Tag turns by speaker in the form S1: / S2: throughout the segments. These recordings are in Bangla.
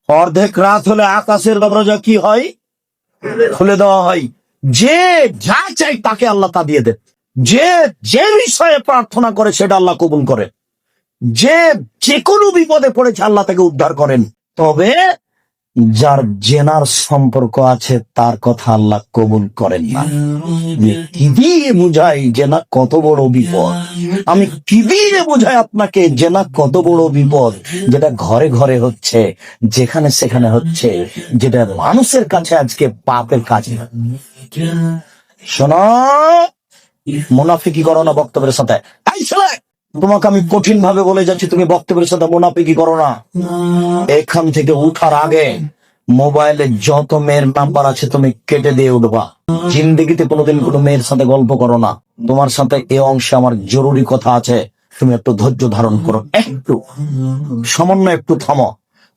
S1: অর্ধেক রাত হলে আকাশের দরজা কি হয়? খুলে দেওয়া হয়। যে যা চাই তাকে আল্লাহ তা দিয়ে দেন। যে যে বিষয়ে প্রার্থনা করে সেটা আল্লাহ কবুল করে। যে যে কোনো বিপদে পড়েছে আল্লাহ তাকে উদ্ধার করেন। তবে যার জেনার সম্পর্ক আছে তার কথা আল্লাহ কবুল করেন না। কি দিয়ে বুঝাই জেনা কত বড় বিপদ? আমি কি দিয়ে বুঝাই আপনাকে জেনা কত বড় বিপদ? যেটা ঘরে ঘরে হচ্ছে, যেখানে সেখানে হচ্ছে, যেটা মানুষের কাছে আজকে পাপের কাজ। শোনো, মুনাফিকি করো না বক্তব্যের সাথে। এই ছেলে, তোমাকে আমি কঠিন ভাবে বলে যাচ্ছি, তুমি বক্তব্যের সাথে মুনাফিকি করো না। এখান থেকে উঠার আগে মোবাইলে যত মেয়ের নাম্বার আছে তুমি কেটে দিয়ে উঠবা। জিন্দেগিতে কোনোদিন কোনো মেয়ের সাথে গল্প করো না। তোমার সাথে এ অংশে আমার জরুরি কথা আছে, তুমি একটু ধৈর্য ধারণ করো, একটু সামান্য একটু থামো।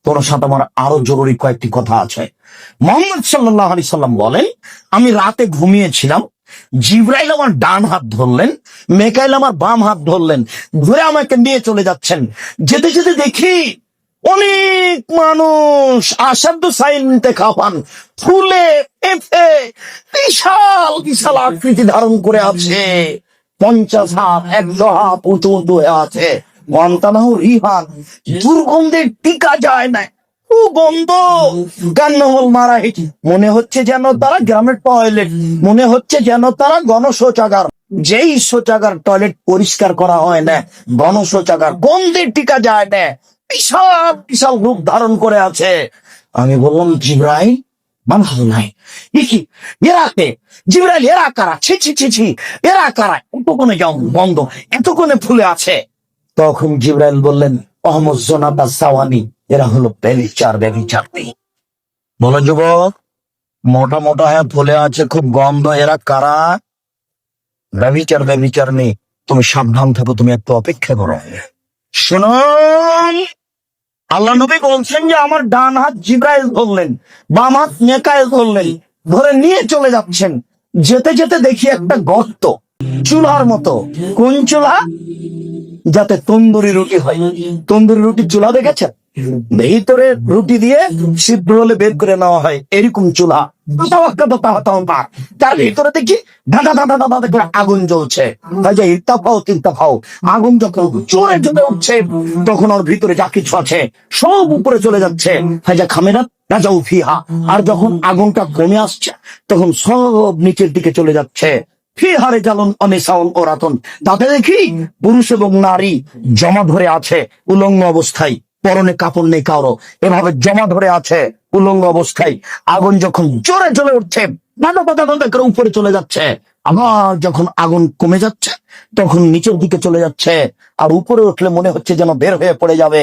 S1: তোমার সাথে আমার আরো জরুরি কয়েকটি কথা আছে। মুহাম্মদ সাল্লাল্লাহু আলাইহি সাল্লাম বলেন, আমি রাতে ঘুমিয়েছিলাম, জিবরাইল আমার ডান হাত ধরলেন, মেকাইল আমার বাম হাত ধরলেন, ধরে আমাকে নিয়ে চলে যাচ্ছেন। যেতে যেতে দেখি অনেক মানুষ আসাধ্য সাইন নিতে খাপান, ফুলে এফে বিশাল বিশাল আকৃতি ধারণ করে আছে। 50 হাত 100 হাত উঁচু উঁচু হয়ে আছে। গন্তানাহ রিহান, দুর্গন্ধে টিকা যায় না, গন্ধ গান্নহল মারা হেঁটে। মনে হচ্ছে যেন তারা গ্রামের টয়লেট, মনে হচ্ছে যেন তারা গণশৌচাগার। যেই শৌচাগার টয়লেট পরিষ্কার করা হয় না, গণশৌচাগার, গন্ধে টিকা যায় না, বিশাল বিশাল রূপ ধারণ করে আছে। আমি বললাম, জিবরাইল মানহাল নাই কি এরাতে? জিবরাইল এরা কারা? ছি ছি ছি ছি, এরা কারা? এতক্ষণে যাও বন্ধ, এতক্ষণে ফুলে আছে। তখন জিবরাইল বললেন, অহমদ জোনাতা সাওয়ানি, এরা হলো ব্যভিচারী। বলো যুবক, মোটা মোটা হ্যাঁ ফুলে আছে, খুব গন্ধ, এরা কারা? ব্যভিচার নেই। তুমি সাবধান থাকো, তুমি একটু অপেক্ষা করো। শুনুন, আল্লাহ নবী বলছেন যে আমার ডান হাত জিবরাইল ধরলেন, বাম হাত মেকাইল ধরলেন, ধরে নিয়ে চলে যাচ্ছেন। যেতে যেতে দেখি একটা গর্ত, চুলার মতো। কোন চুলা? যাতে তন্দুরি রুটি হয়। তন্দুরি রুটি চুলা দেখেছেন? ভিতরে রুটি দিয়ে সিদ্ধ হলে বের করে নেওয়া হয়, এরকম চুলা। তার ভিতরে দেখি ধাঁধা ধাঁধা ধাঁধা করে আগুন জ্বলছে। আগুন যখন জোরে জোরে উঠছে, তখন ওর ভিতরে যা কিছু আছে সব উপরে চলে যাচ্ছে। খামেরা রাজা উফিহা। আর যখন আগুনটা কমে আসছে, তখন সব নিচের দিকে চলে যাচ্ছে। ফিহারে জালন অনেসাউন ওরাতন, তাতে দেখি পুরুষ এবং নারী জমা ধরে আছে উলঙ্গ অবস্থায়, পরনে কাপড় নেই কারো, এভাবে জমা ধরে আছে উলঙ্গ অবস্থায়। আগুন যখন জোরে জ্বলে উঠছে, করে উপরে চলে যাচ্ছে। আবার যখন আগুন কমে যাচ্ছে, তখন নিচের দিকে চলে যাচ্ছে। আর উপরে উঠলে মনে হচ্ছে যেন বের হয়ে পড়ে যাবে।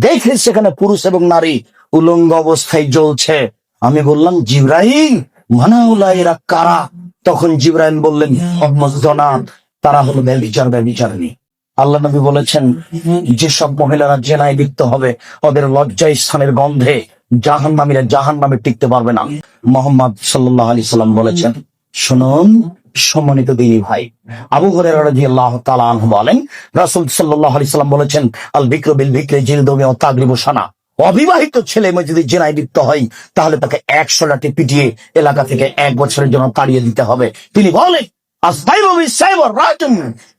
S1: দেখে সেখানে পুরুষ এবং নারী উলঙ্গ অবস্থায় জ্বলছে। আমি বললাম, জিবরাইল মানাউলা, এরা কারা? তখন জিবরাইল বললেন, মোহাম্মদ জনাব, তারা হলো ব্যভিচারিণী। আল্লাহ নবী বলেছেন, যেসব মহিলারা জেনায় লিপ্ত হবে, ওদের লজ্জায় স্থানের গন্ধে জাহান্নামীরা জাহান্নামে টিকতে পারবে না। মুহাম্মদ সাল্লাল্লাহু আলাইহি সাল্লাম বলেছেন। শুনুন সম্মানিত দিনী ভাই, আবু হুরায়রা রাদিয়াল্লাহু তাআলা আনহু বলেন, রাসূল সাল্লাল্লাহু আলাইহি সাল্লাম বলেছেন, আল বিকরু বিল বিকরি জিলদু ওয়া তাগরিবু সানা। অবিবাহিত ছেলে মেয়ে যদি জেনায় লিপ্ত হয়, তাহলে তাকে 100 লাঠি পিটিয়ে এলাকা থেকে 1 বছরের জন্য তাড়িয়ে দিতে হবে। তিনি বলেন,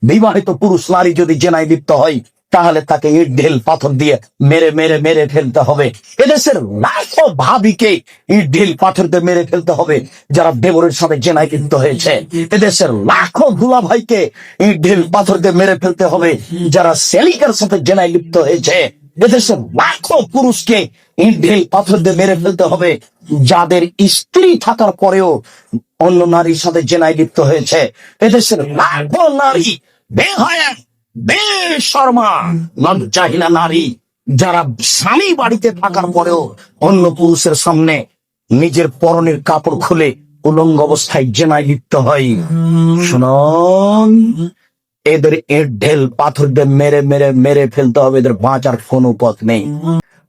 S1: বিবাহিত পুরুষ নারী যদি জেনায় লিপ্ত হয়, তাহলে তাকে ইট ঢেল পাথর দিয়ে মেরে মেরে মেরে ফেলতে হবে। এদেশের লাখো ভাবিকে ইট ঢেল পাথর দিয়ে মেরে ফেলতে হবে যারা দেবরের সাথে জেনায় লিপ্ত হয়েছে। এদেশের লাখো দুলা ভাইকে ইট ঢেল পাথর দিয়ে মেরে ফেলতে হবে যারা সেলিকার সাথে জেনায় লিপ্ত হয়েছে। এদেশের লাখো পুরুষকে ইট ঢেল পাথর দিয়ে মেরে ফেলতে হবে যাদের স্ত্রী থাকার পরেও অন্য নারীর সাথে জেনায় লিপ্ত হয়েছে। এদেশের লাখো নারী বেহায়া বেশরমা লজ্জাহীনা নারী যারা স্বামী বাড়িতে থাকার পরেও অন্য পুরুষের সামনে নিজের পরনের কাপড় খুলে উলঙ্গ অবস্থায় জেনায় লিপ্ত হয়। শুনুন, এদের ইট ঢেল পাথর দিয়ে মেরে মেরে মেরে ফেলতে হবে, এদের বাঁচার কোনো পথ নেই।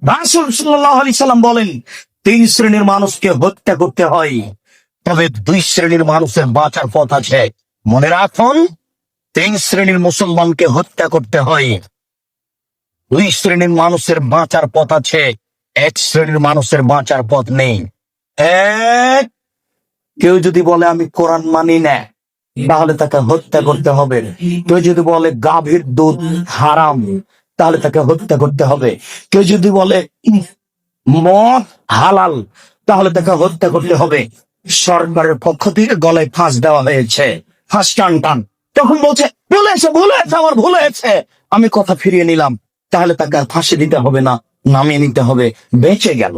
S1: রাসূল সাল্লাল্লাহু আলাইহি সাল্লাম বলেন, 3 শ্রেণীর মানুষকে হত্যা করতে হয়, তবে 2 শ্রেণীর মানুষের বাঁচার পথ আছে। মনে রাখুন, 3 শ্রেণীর মুসলমানকে হত্যা করতে হয়, 2 শ্রেণীর মানুষের বাঁচার পথ আছে। এক শ্রেণীর মানুষের বাঁচার পথ নেই। এক, কেউ যদি বলে আমি কোরআন মানি না, তাহলে তাকে হত্যা করতে হবে। কেউ যদি বলে গাভীর দুধ হারাম, তাহলে তাকে হত্যা করতে হবে। কেউ যদি বলে মদ হালাল, তাহলে তাকে হত্যা করতে হবে। সরকারের পক্ষ থেকে গলায় ফাঁস দেওয়া হয়েছে, ফাঁস টান টান। তখন বলছে ভুল হয়েছে, আমার ভুল হয়েছে, আমি কথা ফিরিয়ে নিলাম। তাহলে তাকে আর ফাঁসি দিতে হবে না, নামিয়ে নিতে হবে, বেঁচে গেল।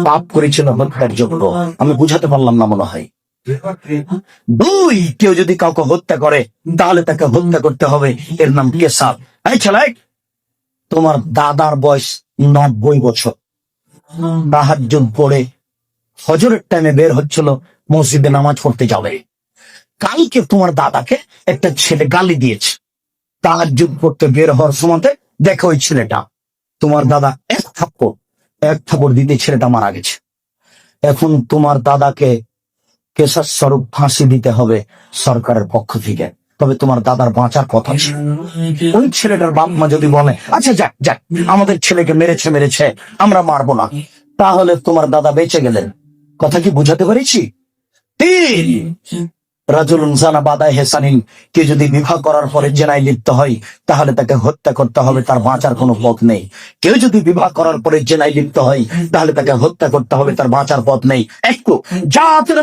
S1: পাপ করেছিল হত্যার যোগ্য। আমি বুঝাতে পারলাম না মনে হয়। দুই, কেউ যদি কাউকে হত্যা করে, তাহলে তাকে হত্যা করতে হবে, এর নাম কেসাব। এই ছেলে, তোমার দাদার বয়স 90 বছর, তাহাজ্জুদ পড়ে ফজরের টাইমে বের হচ্ছিল, মসজিদে নামাজ পড়তে যাবে। কালকে তোমার দাদাকে একটা ছেলে গালি দিয়েছে। তাহাজ্জুদ পড়তে বের হওয়ার সময় দেখো ওই ছেলেটা, তোমার দাদা এক থাপ্পড় দিতে ছেলেটা মারা গেছে। এখন তোমার দাদাকে কেসাস স্বরূপ ফাঁসি দিতে হবে সরকারের পক্ষ থেকে। তবে তোমার দাদার বাঁচার কথা ছিল। ওই ছেলেটার বাপ মা যদি বলে আচ্ছা যাক যাক, আমাদের ছেলেকে মেরেছে, আমরা মারবো না, তাহলে তোমার দাদা বেঁচে গেলেন। কথা কি বুঝাতে পেরেছি? তিন, রাজুলুন জানা বাদায় হেসানিন, কে যদি বিবাহ করার পরে জেনায় লিপ্ত হয়, তাহলে তাকে হত্যা করতে হবে, তার বাঁচার কোনো পথ নেই। কেউ যদি বিবাহ করার পরে জেনায় লিপ্ত হয়, তাহলে তাকে হত্যা করতে হবে, তার বাঁচার পথ নেই। একটু জাতের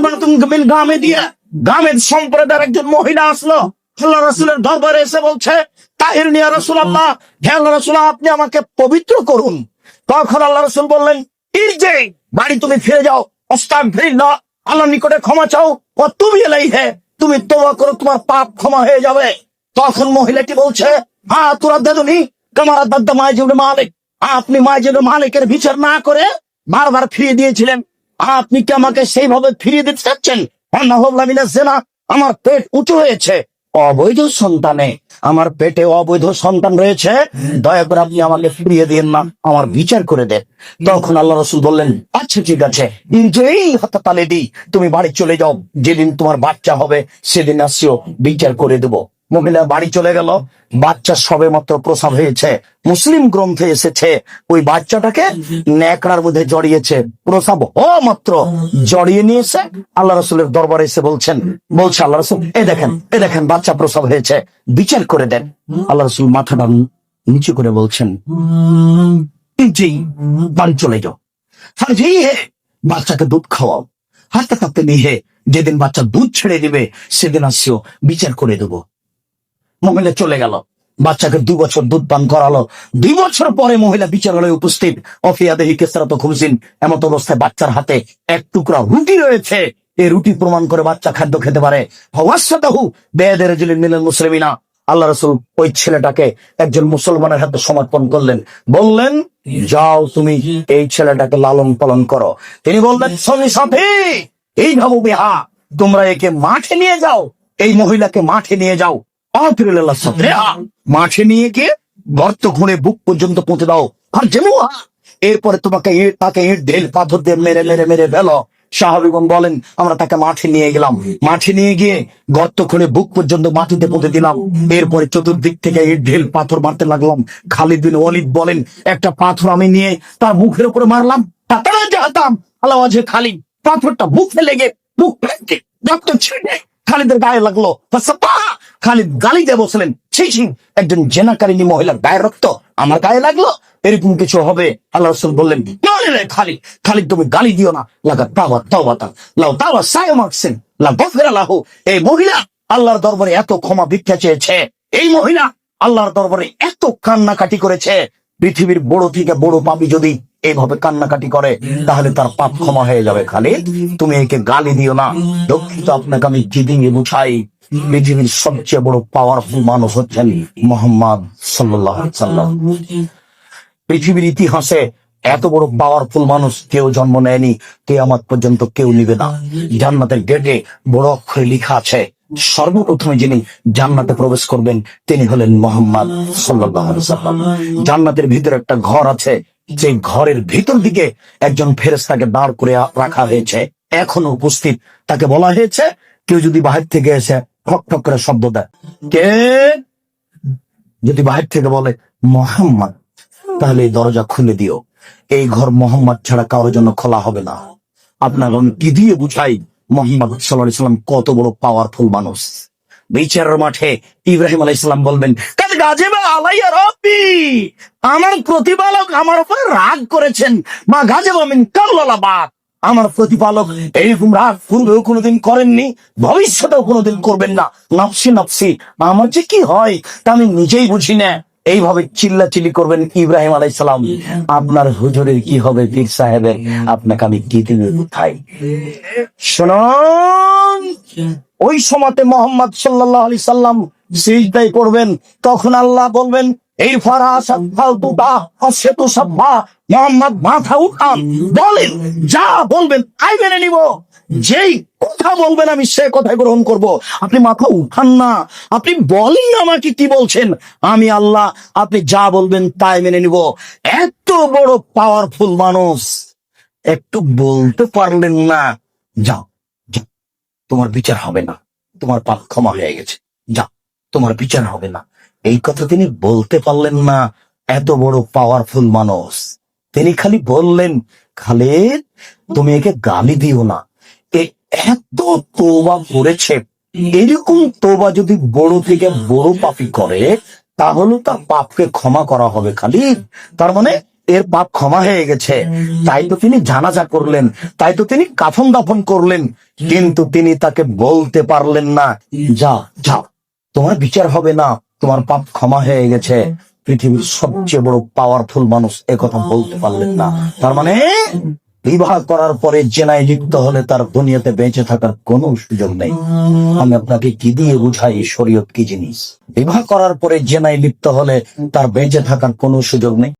S1: গ্রামে দিয়ে গ্রামের সম্প্রদায়ের একজন মহিলা আসলো, আল্লাহ রাসূলের দরবারে এসে বলছে তাহির নিয়া রাসূলুল্লাহ, হে আল্লাহ রাসূল, আপনি আমাকে পবিত্র করুন। তখন আল্লাহ রাসূল বললেন ইরজি, বাড়ি তুমি ফিরে যাও, আস্তাগফিরুল্লাহ, আল্লাহর নিকটে ক্ষমা চাও, ও তুমি ইলাইহি, তুমি তওবা করো, তোমার পাপ ক্ষমা হয়ে যাবে। তখন মহিলাটি বলছে তোরা দেদুনি কামার দাদ্দা মাইজুল মালিক, আপনি মাইজুল মালিকের বিচার না করে বারবার ফিরিয়ে দিয়েছিলেন, আপনি কি আমাকে সেইভাবে ফিরিয়ে দিতে চাচ্ছেন? আমার পেট উঁচু হয়েছে, অবৈধ সন্তানে আমার পেটে অবৈধ সন্তান রয়েছে, দয়া করে আপনি আমাকে ফিরিয়ে দিন না, আমার বিচার করে দেন। তখন আল্লাহ রাসূল বললেন আচ্ছা ঠিক আছে, যেই হতাতালে দি, তুমি বাড়ি চলে যাও, যেদিন তোমার বাচ্চা হবে সেদিন আসিও, বিচার করে দেব। মহিলা বাড়ি চলে গেল। বাচ্চা সবে মাত্র প্রসব হয়েছে। মুসলিম গ্রন্থে এসেছে ওই বাচ্চাটাকে ন্যাকড়ার মধ্যে জড়িয়েছে, প্রসব হওয়া মাত্র জড়িয়ে নিয়েছে, আল্লাহ রাসূলের দরবারে এসে বলছে আল্লাহ রাসূল এই দেখেন বাচ্চা প্রসব হয়েছে, বিচার করে দেন। আল্লাহ রাসূল মাথাটা নিচু করে বলছেন জি, বাড়ি চলে যাও, আর জি হে বাচ্চাকে দুধ খাওয়াও, হাতে হাতে নিয়ে যেদিন বাচ্চা দুধ ছেড়ে দিবে সেদিন আসিও, বিচার করে দেবো। মহিলা চলে গেল, বাচ্চাকে 2 বছর দুধ পান করালো। 2 বছর পরে মহিলা বিচারালয়ে উপস্থিত, অফিয়াদেহি কেসরাত খুবসিন, এমত অবস্থায় বাচ্চার হাতে এক টুকরা রুটি রয়েছে। এই রুটি প্রমাণ করে বাচ্চা খাদ্য খেতে পারে। ওয়াসাতাহু বেয়াদের রাজুলিন মিনাল মুসলিমিনা, আল্লাহ রাসূল ওই ছেলেটাকে একজন মুসলমানের হাতে সমর্পণ করলেন, বললেন যাও তুমি এই ছেলেটাকে লালন পালন করো। তিনি বললেন সঙ্গী সাথী, এই ভাবো বিহা, তোমরা একে মাঠে নিয়ে যাও, এই মহিলাকে মাঠে নিয়ে যাও, মাঠে নিয়ে গিয়ে গর্ত খুঁড়ে বুক পর্যন্ত পৌঁছে দাও, আর জেমুহা, এরপরে তোমাকে তাকে ইট ঢেল পাথর দিয়ে মেরে মেরে মেরে ফেলো। সাহাবীগণ বলেন আমরা তাকে মাঠে নিয়ে গেলাম, মাঠে নিয়ে গিয়ে গর্ত খুঁড়ে বুক পর্যন্ত মাটিতে পুঁতে দিলাম, এরপরে চতুর্দিক থেকে ইট ঢেল পাথর মারতে লাগলাম। খালিদ বিন ওয়ালিদ বলেন একটা পাথর আমি নিয়ে তার মুখের উপরে মারলাম, আল্লাহ খালিদ পাথরটা মুখে লেগে মুখ ফেটে রক্ত ছিঁড়ে খালিদের গায়ে লাগলো। খালিদ গালি দিয়ে বসলেন ছি ছি, একজন জেনাকারিনী মহিলার গায়ে রক্ত আমার গায়ে লাগলো, এরকম কিছু হবে? আল্লাহ রাসূল বললেন খালিদ, খালিদ তুমি গালি দিও না, লাগা তাওবা তাওবাতা লাউ তাওবা সায়ামাকসিন লা গফিরা লাহু। এই মহিলা আল্লাহর দরবারে এত ক্ষমা ভিক্ষা চেয়েছে, এই মহিলা আল্লাহর দরবারে এত কান্নাকাটি করেছে, পৃথিবীর বড় থেকে বড় পাপী যদি এইভাবে কান্নাকাটি করে তাহলে তার পাপ ক্ষমা হয়ে যাবে। খালিদ তুমি একে গালি দিও না, দুঃখিত আপনাকে আমি চিদিয়ে বুঝাই, পৃথিবীর সবচেয়ে বড় পাওয়ারফুল মানুষ হচ্ছেন মুহাম্মদ সাল্লাল্লাহু আলাইহি ওয়াসাল্লাম। পৃথিবীর ইতিহাসে এত বড় পাওয়ারফুল মানুষ কেউ জন্ম নেয়নি, কিয়ামত পর্যন্ত কেউ নিবে না। জান্নাতের গেটে বড় অক্ষরে লেখা আছে সর্বপ্রথমে যিনি জান্নাতে প্রবেশ করবেন তিনি হলেন মুহাম্মদ সাল্লাল্লাহু আলাইহি ওয়াসাল্লাম। জান্নাতের ভিতরে একটা ঘর আছে, যে ঘরের ভিতর দিকে একজন ফেরেশতাকে দাঁড় করে রাখা হয়েছে, এখনো উপস্থিত। তাকে বলা হয়েছে কেউ যদি বাহির থেকে এসে ঠক ঠক করে শব্দ দেয়, কে যদি বাহির থেকে বলে মুহাম্মদ, তাহলে এই দরজা খুলে দিও। এই ঘর মোহাম্মদ ছাড়া কারোর জন্য খোলা হবে না। আপনাকে আমি কি দিয়ে বুঝাই মোহাম্মদ সাল্লাল্লাহু আলাইহি সাল্লাম কত বড় পাওয়ারফুল মানুষ। বিচারের মাঠে ইব্রাহিম আলাইহিস সালাম বলবেন, কাদ গাজিবা আলাইয়া রাব্বি, আমার প্রতিপালক আমার উপর রাগ করেছেন। মা গাজিবা মিন কাবলা বাদ, আমার প্রতিপালক এইরকম রাগ পূর্বেও কোনোদিন করেননি, ভবিষ্যতেও কোনোদিন করবেন না। নাফসি নাফসি, আমার যে কি হয় তা আমি নিজেই বুঝি না। এইভাবে চিল্লাচিল্লি করবেন ইব্রাহিম আলাইহিস সালাম। আপনার হুজুরের কি হবে, পীর সাহেবের? আপনাকে আমি কি দিতে কোথায়? শুনুন, ওই সময়তে মোহাম্মদ সাল্লাল্লাহু আলাইহি সাল্লাম সিজদায় পড়বেন, তখন আল্লাহ বলবেন, এই ফারাসা ফালতুটা আসেতু সাব্বা, মোহাম্মদ মাথা উঠান, বলেন, যা বলবেন তাই মেনে নিব। যেই কথা বলবেন আমি সে কথা গ্রহণ করব। আপনি মাথা উঠান না, আপনি বলেন না আমাকে কি বলছেন, আমি আল্লাহ, আপনি যা বলবেন তাই মেনে নিব। এত বড় পাওয়ারফুল মানুষ, একটু বলতে পারলেন না, যাও যাও, তোমার বিচার হবে না, তোমার পাপ ক্ষমা হয়ে গেছে, যা, তোমার বিচার হবে না। এই কথা তিনি বলতে পারলেন না। এত বড় পাওয়ারফুল মানুষ, তিনি খালি বললেন, খালিদ তুমি একে গালি দিও না, এ এত তওবা করেছে, এরকম তওবা যদি বড় থেকে বড় পাপী করে তাহলে তার পাপকে ক্ষমা করা হবে খালিদ। তার মানে এর পাপ ক্ষমা হয়ে গেছে। তাই তো তিনি জানাজা করলেন, তাই তো তিনি কাফন দাফন করলেন, কিন্তু তিনি তাকে বলতে পারলেন না, যাও যাও, তোমার বিচার হবে না, তোমার পাপ ক্ষমা হয়ে গেছে। পৃথিবীর সবচেয়ে বড় পাওয়ারফুল মানুষ একথা বলতে পারলেন না। তার মানে বিবাহ করার পরে জেনায় লিপ্ত হলে তার দুনিয়াতে বেঁচে থাকার কোনো সুযোগ নেই। আমি আপনাকে কি দিয়ে বুঝাই শরীয়ত কি জিনিস? বিবাহ করার পরে জেনায় লিপ্ত হলে তার বেঁচে থাকার কোনো সুযোগ নেই।